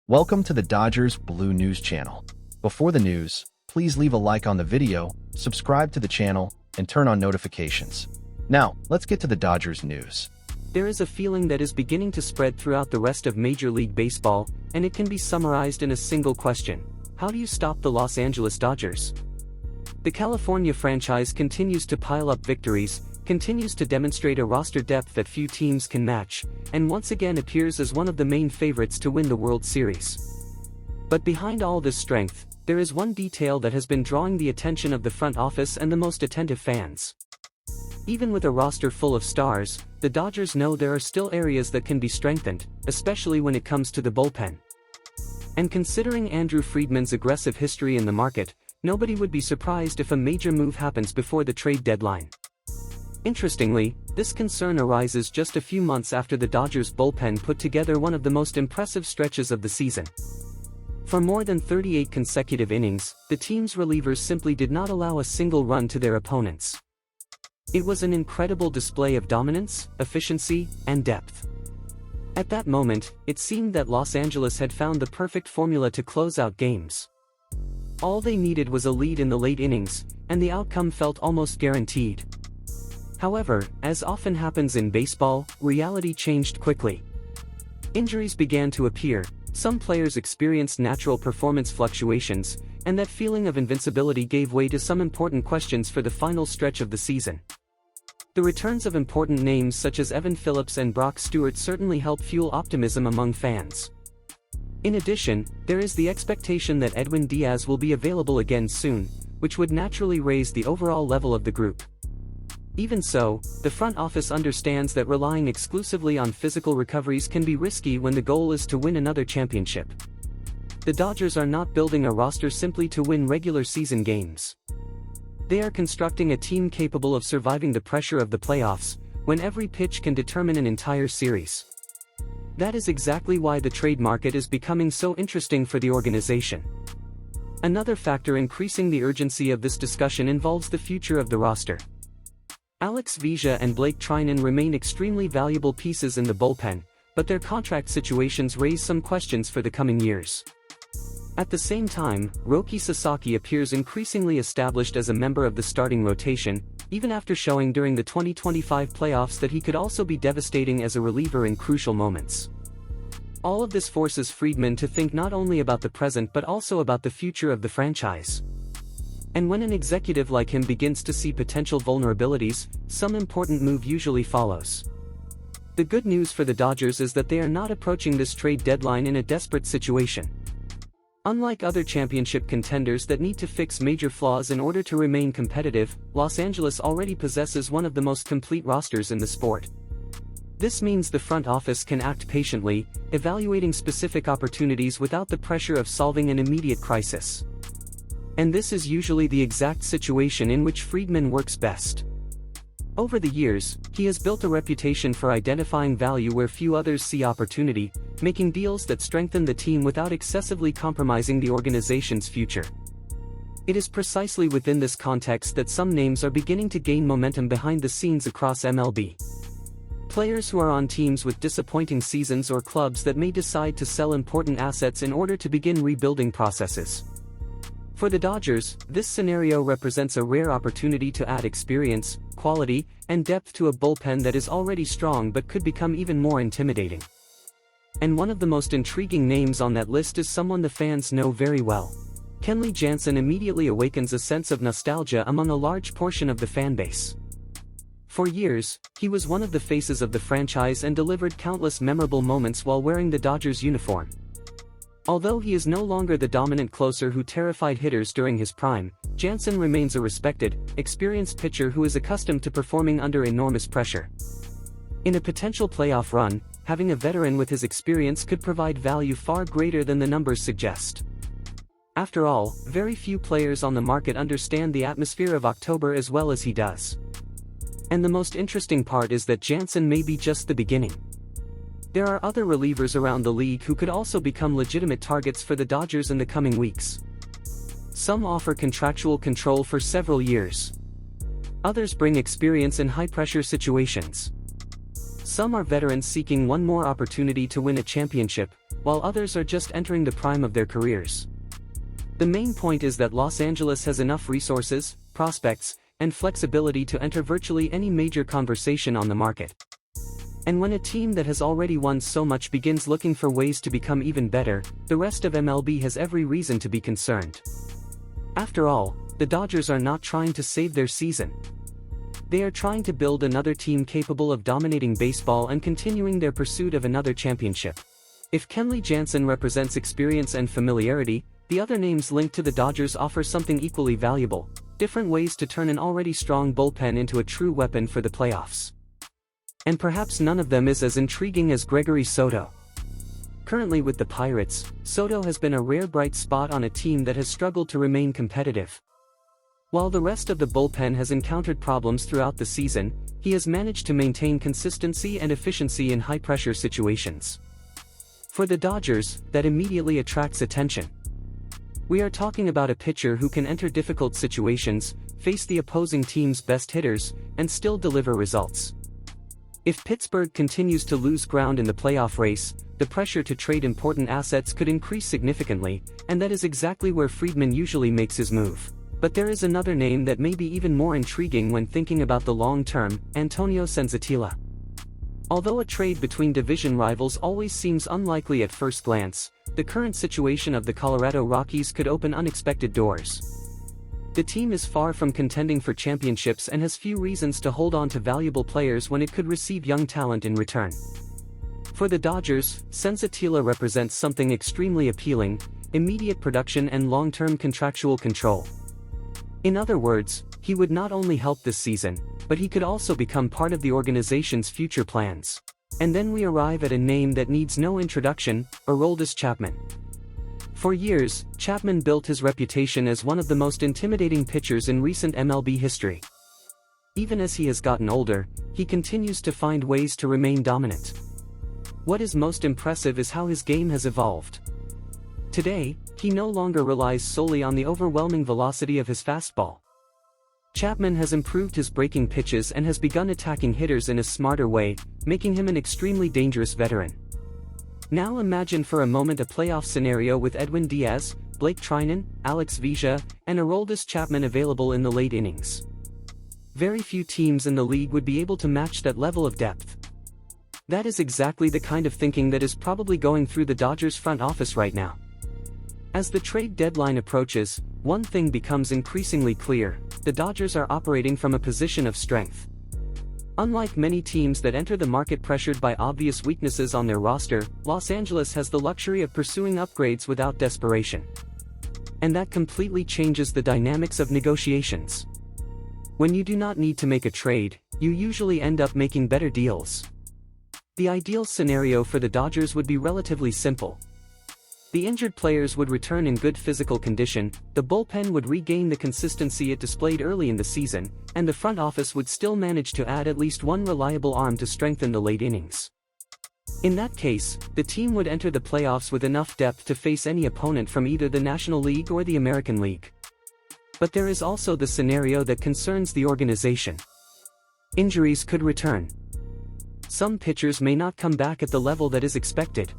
Welcome to the Dodgers Blue News channel. Before the news, please leave a like on the video, subscribe to the channel, and turn on notifications. Now, let's get to the Dodgers news. There is a feeling that is beginning to spread throughout the rest of Major League Baseball, and it can be summarized in a single question. How do you stop the Los Angeles Dodgers? The California franchise continues to pile up victories, continues to demonstrate a roster depth that few teams can match, and once again appears as one of the main favorites to win the World Series. But behind all this strength, there is one detail that has been drawing the attention of the front office and the most attentive fans. Even with a roster full of stars, the Dodgers know there are still areas that can be strengthened, especially when it comes to the bullpen. And considering Andrew Friedman's aggressive history in the market, nobody would be surprised if a major move happens before the trade deadline. Interestingly, this concern arises just a few months after the Dodgers bullpen put together one of the most impressive stretches of the season. For more than 38 consecutive innings, the team's relievers simply did not allow a single run to their opponents. It was an incredible display of dominance, efficiency, and depth. At that moment, it seemed that Los Angeles had found the perfect formula to close out games. All they needed was a lead in the late innings, and the outcome felt almost guaranteed. However, as often happens in baseball, reality changed quickly. Injuries began to appear, some players experienced natural performance fluctuations, and that feeling of invincibility gave way to some important questions for the final stretch of the season. The returns of important names such as Evan Phillips and Brock Stewart certainly help fuel optimism among fans. In addition, there is the expectation that Edwin Diaz will be available again soon, which would naturally raise the overall level of the group. Even so, the front office understands that relying exclusively on physical recoveries can be risky when the goal is to win another championship. The Dodgers are not building a roster simply to win regular season games. They are constructing a team capable of surviving the pressure of the playoffs, when every pitch can determine an entire series. That is exactly why the trade market is becoming so interesting for the organization. Another factor increasing the urgency of this discussion involves the future of the roster. Alex Vesia and Blake Trinan remain extremely valuable pieces in the bullpen, but their contract situations raise some questions for the coming years. At the same time, Roki Sasaki appears increasingly established as a member of the starting rotation, even after showing during the 2025 playoffs that he could also be devastating as a reliever in crucial moments. All of this forces Friedman to think not only about the present but also about the future of the franchise. And when an executive like him begins to see potential vulnerabilities, some important move usually follows. The good news for the Dodgers is that they are not approaching this trade deadline in a desperate situation. Unlike other championship contenders that need to fix major flaws in order to remain competitive, Los Angeles already possesses one of the most complete rosters in the sport. This means the front office can act patiently, evaluating specific opportunities without the pressure of solving an immediate crisis. And this is usually the exact situation in which Friedman works best. Over the years, he has built a reputation for identifying value where few others see opportunity, making deals that strengthen the team without excessively compromising the organization's future. It is precisely within this context that some names are beginning to gain momentum behind the scenes across MLB. Players who are on teams with disappointing seasons or clubs that may decide to sell important assets in order to begin rebuilding processes. For the Dodgers, this scenario represents a rare opportunity to add experience, quality, and depth to a bullpen that is already strong but could become even more intimidating. And one of the most intriguing names on that list is someone the fans know very well. Kenley Jansen immediately awakens a sense of nostalgia among a large portion of the fanbase. For years, he was one of the faces of the franchise and delivered countless memorable moments while wearing the Dodgers uniform. Although he is no longer the dominant closer who terrified hitters during his prime, Jansen remains a respected, experienced pitcher who is accustomed to performing under enormous pressure. In a potential playoff run, having a veteran with his experience could provide value far greater than the numbers suggest. After all, very few players on the market understand the atmosphere of October as well as he does. And the most interesting part is that Jansen may be just the beginning. There are other relievers around the league who could also become legitimate targets for the Dodgers in the coming weeks. Some offer contractual control for several years. Others bring experience in high-pressure situations. Some are veterans seeking one more opportunity to win a championship, while others are just entering the prime of their careers. The main point is that Los Angeles has enough resources, prospects, and flexibility to enter virtually any major conversation on the market. And when a team that has already won so much begins looking for ways to become even better, the rest of MLB has every reason to be concerned. After all, the Dodgers are not trying to save their season. They are trying to build another team capable of dominating baseball and continuing their pursuit of another championship. If Kenley Jansen represents experience and familiarity, the other names linked to the Dodgers offer something equally valuable: different ways to turn an already strong bullpen into a true weapon for the playoffs. And perhaps none of them is as intriguing as Gregory Soto. Currently with the Pirates, Soto has been a rare bright spot on a team that has struggled to remain competitive. While the rest of the bullpen has encountered problems throughout the season, he has managed to maintain consistency and efficiency in high-pressure situations. For the Dodgers, that immediately attracts attention. We are talking about a pitcher who can enter difficult situations, face the opposing team's best hitters, and still deliver results. If Pittsburgh continues to lose ground in the playoff race, the pressure to trade important assets could increase significantly, and that is exactly where Friedman usually makes his move. But there is another name that may be even more intriguing when thinking about the long term: Antonio Senzatela. Although a trade between division rivals always seems unlikely at first glance, the current situation of the Colorado Rockies could open unexpected doors. The team is far from contending for championships and has few reasons to hold on to valuable players when it could receive young talent in return. For the Dodgers, Senzatela represents something extremely appealing: immediate production and long-term contractual control. In other words, he would not only help this season, but he could also become part of the organization's future plans. And then we arrive at a name that needs no introduction: Aroldis Chapman. For years, Chapman built his reputation as one of the most intimidating pitchers in recent MLB history. Even as he has gotten older, he continues to find ways to remain dominant. What is most impressive is how his game has evolved. Today, he no longer relies solely on the overwhelming velocity of his fastball. Chapman has improved his breaking pitches and has begun attacking hitters in a smarter way, making him an extremely dangerous veteran. Now imagine for a moment a playoff scenario with Edwin Diaz, Blake Trinan, Alex Vesia, and Aroldis Chapman available in the late innings. Very few teams in the league would be able to match that level of depth. That is exactly the kind of thinking that is probably going through the Dodgers front office right now. As the trade deadline approaches, one thing becomes increasingly clear: the Dodgers are operating from a position of strength. Unlike many teams that enter the market pressured by obvious weaknesses on their roster, Los Angeles has the luxury of pursuing upgrades without desperation. And that completely changes the dynamics of negotiations. When you do not need to make a trade, you usually end up making better deals. The ideal scenario for the Dodgers would be relatively simple. The injured players would return in good physical condition, the bullpen would regain the consistency it displayed early in the season, and the front office would still manage to add at least one reliable arm to strengthen the late innings. In that case, the team would enter the playoffs with enough depth to face any opponent from either the National League or the American League. But there is also the scenario that concerns the organization. Injuries could return. Some pitchers may not come back at the level that is expected.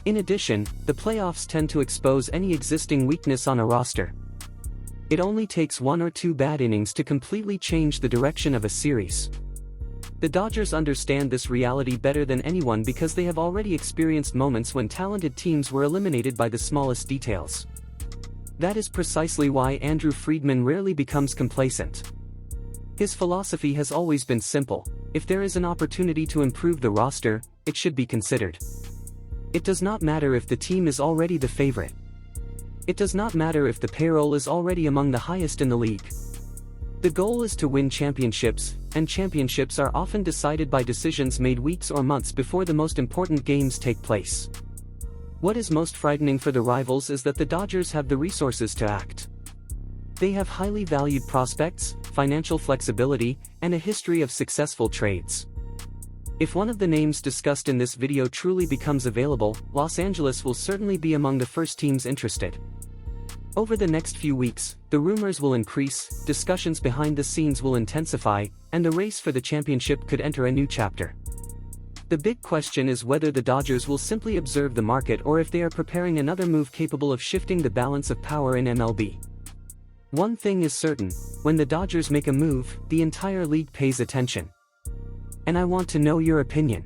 In addition, the playoffs tend to expose any existing weakness on a roster. It only takes one or two bad innings to completely change the direction of a series. The Dodgers understand this reality better than anyone because they have already experienced moments when talented teams were eliminated by the smallest details. That is precisely why Andrew Friedman rarely becomes complacent. His philosophy has always been simple: if there is an opportunity to improve the roster, it should be considered. It does not matter if the team is already the favorite. It does not matter if the payroll is already among the highest in the league. The goal is to win championships, and championships are often decided by decisions made weeks or months before the most important games take place. What is most frightening for the rivals is that the Dodgers have the resources to act. They have highly valued prospects, financial flexibility, and a history of successful trades. If one of the names discussed in this video truly becomes available, Los Angeles will certainly be among the first teams interested. Over the next few weeks, the rumors will increase, discussions behind the scenes will intensify, and the race for the championship could enter a new chapter. The big question is whether the Dodgers will simply observe the market or if they are preparing another move capable of shifting the balance of power in MLB. One thing is certain, when the Dodgers make a move, the entire league pays attention. And I want to know your opinion.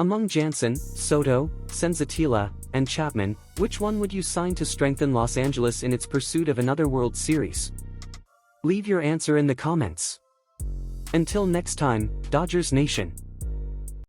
Among Jansen, Soto, Senzatela, and Chapman, which one would you sign to strengthen Los Angeles in its pursuit of another World Series? Leave your answer in the comments. Until next time, Dodgers Nation.